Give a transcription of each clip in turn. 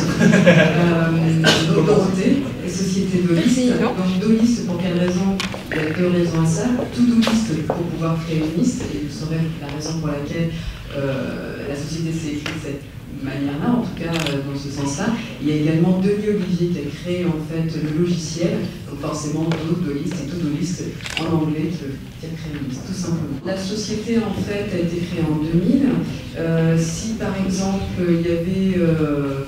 plus. Donc Dorothée, société Doliste. Donc Doliste, pour quelle raison? Il y a deux raisons à ça. Tout Doliste pour pouvoir créer une liste, et vous saurez la raison pour laquelle la société s'est écrite de cette manière-là, en tout cas dans ce sens-là. Il y a également Denis Olivier qui a créé en fait le logiciel, donc forcément Dolist et Dolist en anglais qui veut dire créer une liste, tout simplement. La société en fait a été créée en 2000. Si par exemple il y avait,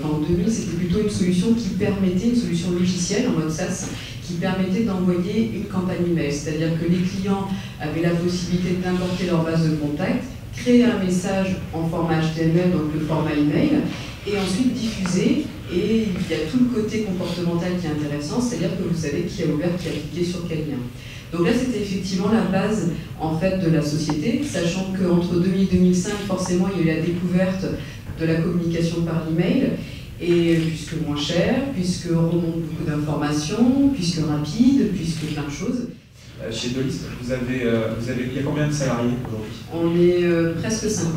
en 2000 c'était plutôt une solution qui permettait, une solution logicielle en mode SaaS, qui permettait d'envoyer une campagne email, c'est-à-dire que les clients avaient la possibilité d'importer leur base de contact, créer un message en format HTML, donc le format email, et ensuite diffuser. Et il y a tout le côté comportemental qui est intéressant, c'est-à-dire que vous savez qui a ouvert, qui a cliqué sur quel lien. Donc là, c'était effectivement la base en fait de la société, sachant qu'entre 2000 et 2005, forcément, il y a eu la découverte de la communication par email, et puisque moins cher, puisque on remonte beaucoup d'informations, puisque rapide, puisque plein de choses. Chez Dolist, il y a combien de salariés aujourd'hui? On est presque 50.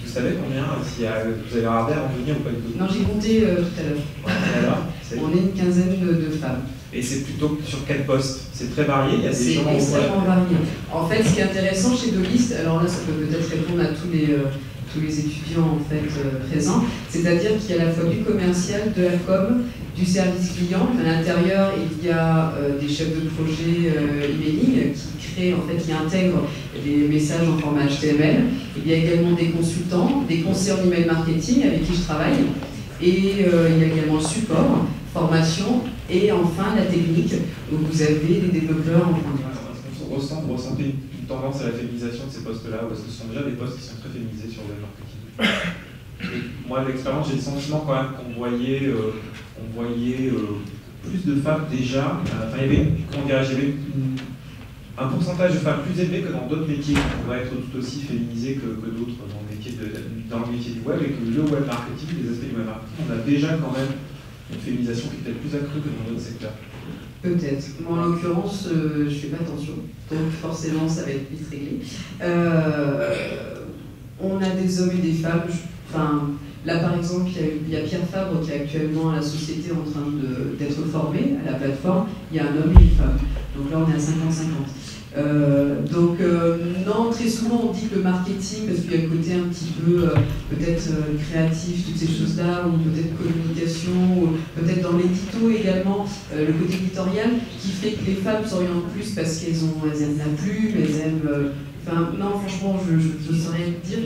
Vous savez combien, si vous avez regardé avant de venir ou pas du tout? Non, j'ai compté tout à l'heure. Ouais, alors, on est une quinzaine de femmes. Et c'est plutôt sur quel poste? C'est très varié, il y a des gens... C'est extrêmement varié. En fait, ce qui est intéressant chez Dolist, alors là, ça peut peut-être répondre à tous les étudiants en fait, présents, c'est-à-dire qu'il y a à la fois du commercial, de la com, du service client. À l'intérieur, il y a des chefs de projet emailing qui créent, en fait, qui intègrent des messages en format HTML. Il y a également des consultants, des conseillers en email marketing avec qui je travaille. Et il y a également le support, formation et enfin la technique, où vous avez des développeurs en point. Vous ressentez une tendance à la féminisation de ces postes-là, ou est-ce que ce sont déjà des postes qui sont très féminisés sur le marketing? Et moi, de l'expérience, j'ai le sentiment quand même qu'on voyait, plus de femmes déjà. Enfin, il y avait, un pourcentage de femmes plus élevé que dans d'autres métiers qui pourraient être tout aussi féminisés que d'autres dans le métier du web, et que le web marketing, les aspects du web marketing, on a déjà quand même une féminisation qui est peut-être plus accrue que dans d'autres secteurs. Peut-être. Moi, en l'occurrence, je ne fais pas attention. Donc, forcément, ça va être vite réglé. On a des hommes et des femmes. Enfin, là, par exemple, il y a Pierre Fabre qui est actuellement à la société en train d'être formé à la plateforme. Il y a un homme et une femme. Donc là, on est à 50-50. Non, très souvent on dit que le marketing, parce qu'il y a le côté un petit peu peut-être créatif, toutes ces choses-là, ou peut-être communication, ou peut-être dans l'édito également, le côté éditorial, qui fait que les femmes s'orientent plus parce qu'elles aiment la plume, elles aiment... non, franchement, je saurais dire.